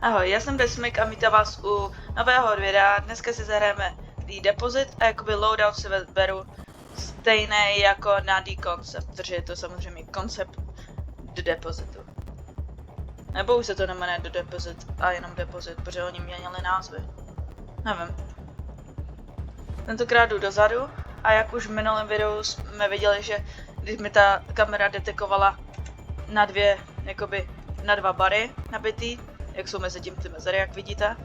Ahoj, já jsem Desmik a vítám vás u nového videa. Dneska si zahrajeme The Deposit a jakoby loadout si beru stejné jako na The Concept, protože je to samozřejmě koncept The Depositu. Nebo už se to nemenuje The Deposit a jenom Deposit, protože oni měnili názvy. Nevím. Tentokrát jdu dozadu a jak už v minulém videu jsme viděli, že když mi ta kamera detekovala na dva bary nabitý, jak jsou mezi tím ty mezery, jak vidíte,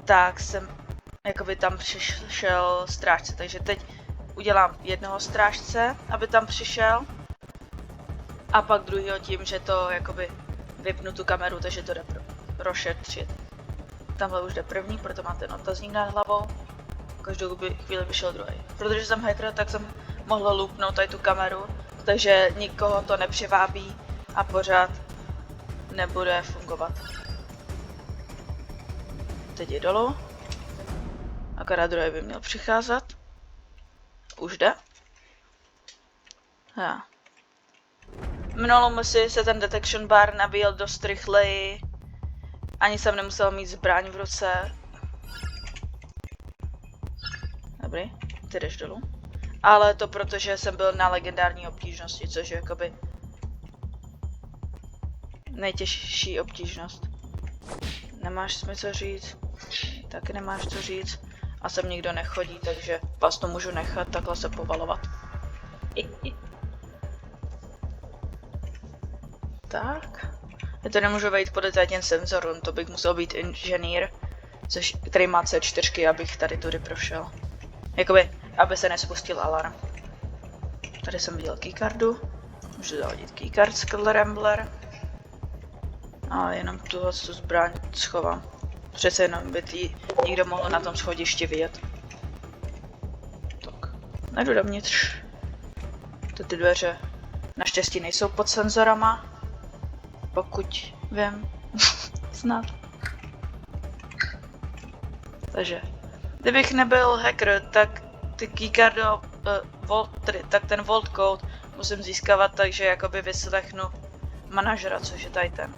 tak jsem jakoby tam přišel strážce, takže teď udělám jednoho strážce, aby tam přišel, a pak druhýho tím, že to jakoby vypnu tu kameru, takže to jde prošetřit. Tamhle už jde první, proto má ten otazník nad hlavou, každou chvíli vyšel druhý. Protože jsem hacker, tak jsem mohl loopnout tady tu kameru, takže nikoho to nepřivábí a pořád nebude fungovat. Teď je dolů. Akorát druhý by měl přicházet. Už jde. Já. Minulou misi se ten detection bar nabíjel dost rychleji. Ani jsem nemusel mít zbraň v ruce. Dobrý, ty jdeš dolů. Ale to protože jsem byl na legendární obtížnosti, což je jakoby nejtěžší obtížnost. Nemáš mi co říct, taky nemáš co říct a sem nikdo nechodí, takže vás to můžu nechat takhle se povalovat. Tak. Já to nemůžu vejít podle těm senzorům, to bych musel být inženýr, který má C4, abych tady tudy prošel. Jakoby, aby se nespustil alarm. Tady jsem viděl keycardu, můžu zahodit keycard Skull Rambler. A jenom tuhle zbraň schovám. Přece jenom by nikdo mohl na tom schodišti vidět. Tak, najdu dovnitř. Ty dveře naštěstí nejsou pod senzorama. Pokud vím. Snad. Takže, kdybych nebyl hacker, tak ty keycardo, tak ten vault code musím získávat, takže jakoby vyslechnu manažera, což je tady ten.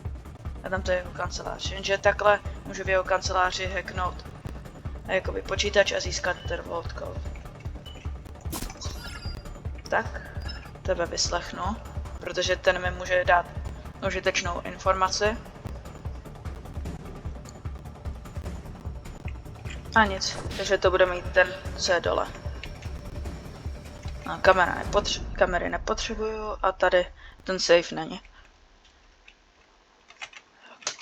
A tam to je jeho kancelář, jenže takhle můžu v jeho kanceláři hacknout a jakoby počítač a získat ten vault code. Tak, tebe vyslechnu, protože ten mi může dát užitečnou informaci. A nic, takže to bude mít ten, co je dole. No, kamery nepotřebuju a tady ten safe není.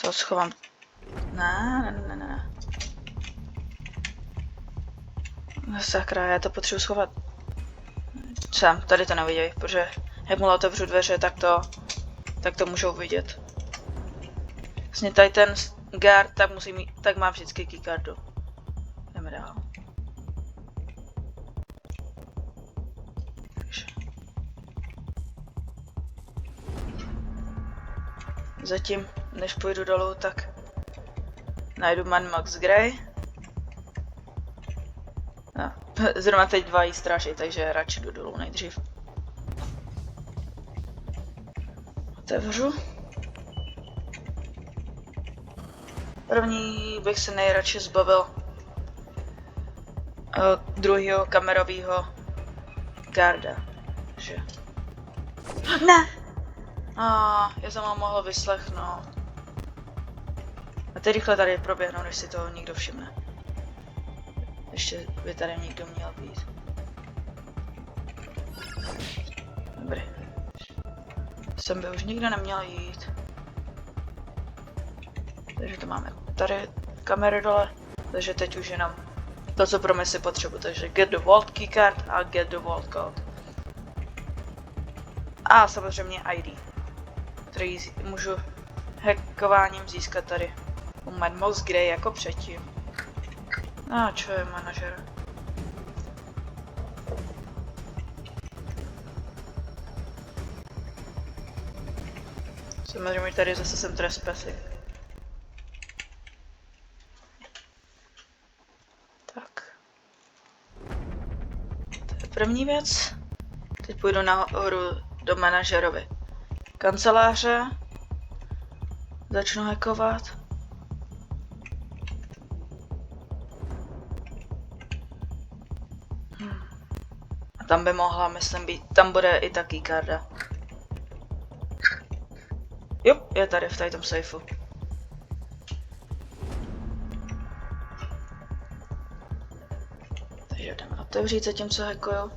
To schovám. Ne. Sakra, já to potřebuji schovat. Sem, tady to nevidějí, protože jakmile otevřu dveře, tak to můžou vidět. Vlastně tady ten guard, tak má vždycky keycardu. Jdeme dál. Zatím, než půjdu dolů, tak najdu Mad Max Grey. No, zrovna teď dva jí stráží, takže radši jdu dolů nejdřív. Otevřu. První bych se nejradši zbavil druhého kamerového garda. Že? Ne! Já jsem ho mohl vyslechnout. A teď rychle tady proběhnu, než si toho nikdo všimne. Ještě by tady někdo měl být. Dobrý. Sem by už nikdo neměl jít. Takže to máme tady kamery dole. Takže teď už jenom to, co pro mě si potřebuji. Takže get the vault keycard a get the vault code. A samozřejmě ID, který můžu hackováním získat tady u Mad Max Grey jako předtím. A čo je manažer? Samozřejmě tady zase jsem trespassing. Tak. To je první věc. Teď půjdu nahoru do manažerovy kanceláře. začnu hackovat. A tam by mohla, myslím, být, tam bude i ta keycarda. Jo, je tady v tom sejfu. Takže jdeme otevřít, zatímco hackuju.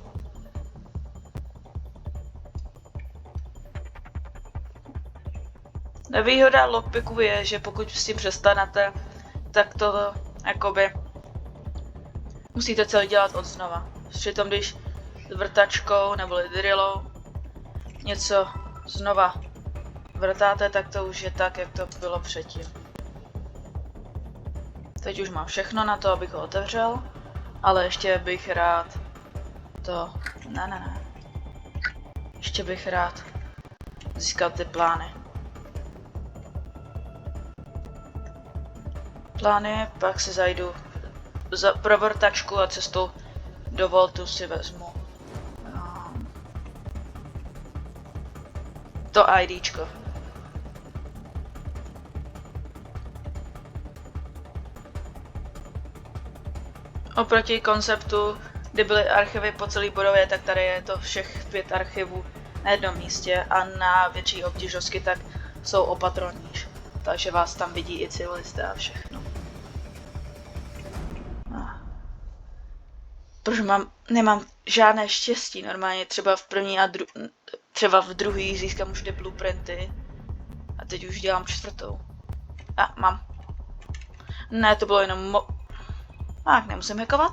Nevýhoda lockpicku je, že pokud s tím přestanete, tak to jakoby musíte celý dělat od znova. Přitom když s vrtačkou nebo drillou něco znova vrtáte, tak to už je tak, jak to bylo předtím. Teď už mám všechno na to, abych ho otevřel, ale ještě bych rád to... Ne. Ještě bych rád získal ty plány. Pak si zajdu pro vrtačku a cestou do Voltu si vezmu to IDčko. Oproti konceptu, kdy byly archivy po celé budově, tak tady je to všech 5 archivů na jednom místě a na větší obtížnosti tak jsou opatrovníž. Takže vás tam vidí i civilisté a všechno. Protože nemám žádné štěstí, normálně třeba v první a třeba v druhý získám už ty blueprinty a teď už dělám 4. Mám. Ne, to bylo jenom nemusím hackovat.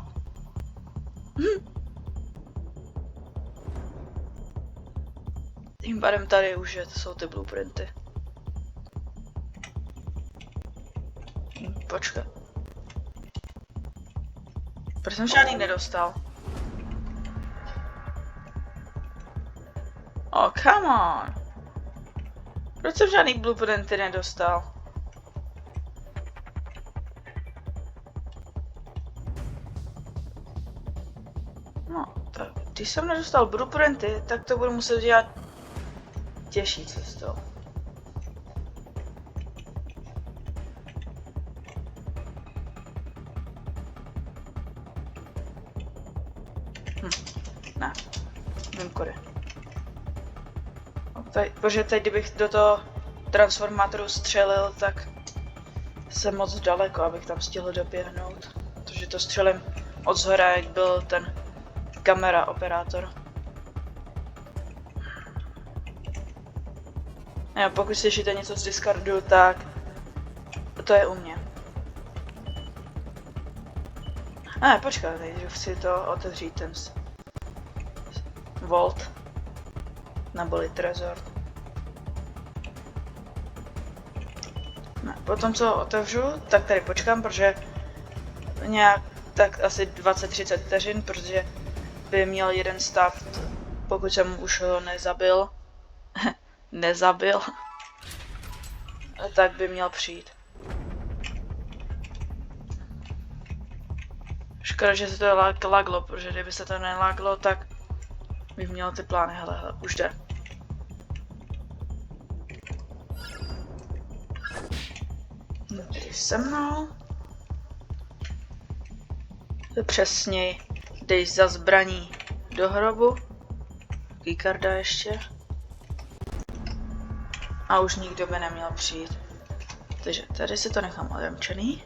Tím pádem tady už jsou ty blueprinty. Počkej. Proč jsem žádný nedostal? Oh, come on. Proč jsem žádný blueprinty nedostal? No, tak když jsem nedostal blueprinty, tak to budu muset dělat těžší cestou. Ne, vím kudy. Protože teď, kdybych do toho transformátoru střelil, tak jsem moc daleko, abych tam stihl doběhnout. Protože to střelím od zhora, jak byl ten kamera operátor. Jo, pokud slyšíte něco z Discordu, tak to je u mě. Ne, počkej, teď chci to otevřít, ten Vault neboli Trezor. Ne, potom co otevřu, tak tady počkám, protože nějak tak asi 20-30 vteřin, protože by měl jeden stát, pokud jsem už ho nezabil, tak by měl přijít. Škoda, že se to laglo, protože kdyby se to nelaglo, tak bych měl ty plány, hele, už jde. Tady se mnou. Přesněji, dej za zbraní do hrobu. Keycarda ještě. A už nikdo by neměl přijít. Takže tady si to nechám odemčený.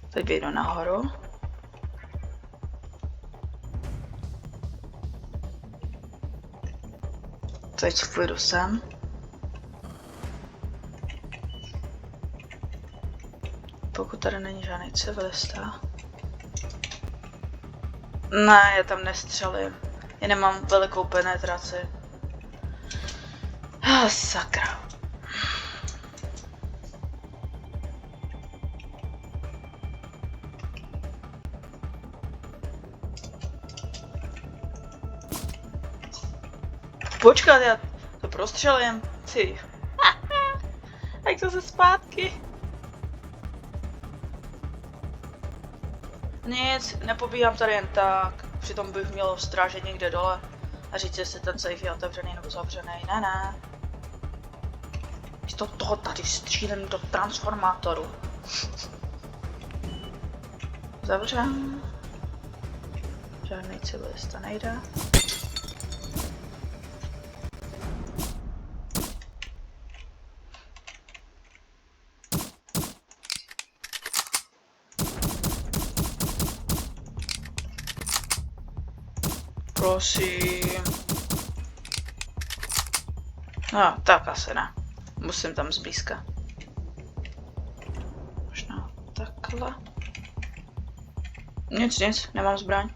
Teď vyjdu nahoru. Teď půjdu sem. Pokud tady není žádný civilista. Ne, já tam nestřelím. Já nemám velikou penetraci. Sakra. Počkat, já to prostřelím. Ty. Jak to se zpátky? Nic, nepobíhám tady jen tak. Přitom bych měl strážet někde dole a říct, jestli ten safe je otevřený nebo zavřený. Ne. Místo toho tady střílím do transformátoru. Zavřem. Žádný civilista nejde. Prosím. No, tak asi ne. Musím tam zblízka. Možná takhle. Nic, nemám zbraň.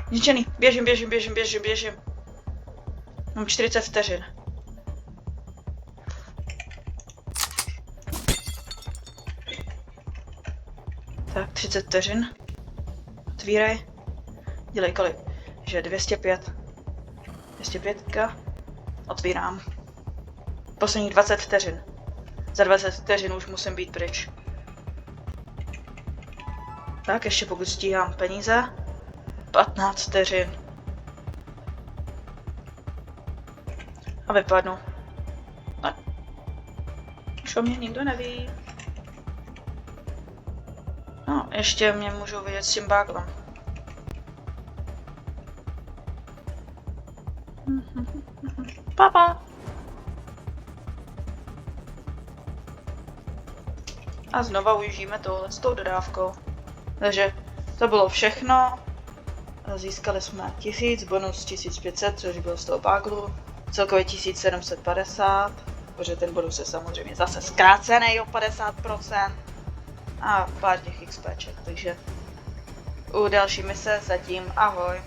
Zničený. Běžím. Mám 40 vteřin. Tak, 30 vteřin. Otvírej. Dělej kolik? Že 205. 205. Otvírám. Posledních 20 vteřin. Za 20 vteřin už musím být pryč. Tak, ještě pokud stíhám peníze. 15 vteřin. A vypadnu. No. Už o mě nikdo neví. No, ještě mě můžou vidět s tím báglem. Papa. A znova ujíždíme tohle s tou dodávkou. Takže to bylo všechno. Získali jsme 1000, bonus 1500, což bylo z toho báglu. Celkově 1750, protože ten bonus je samozřejmě zase zkrácený o 50%. A pár těch XPček, takže u další mise zatím ahoj.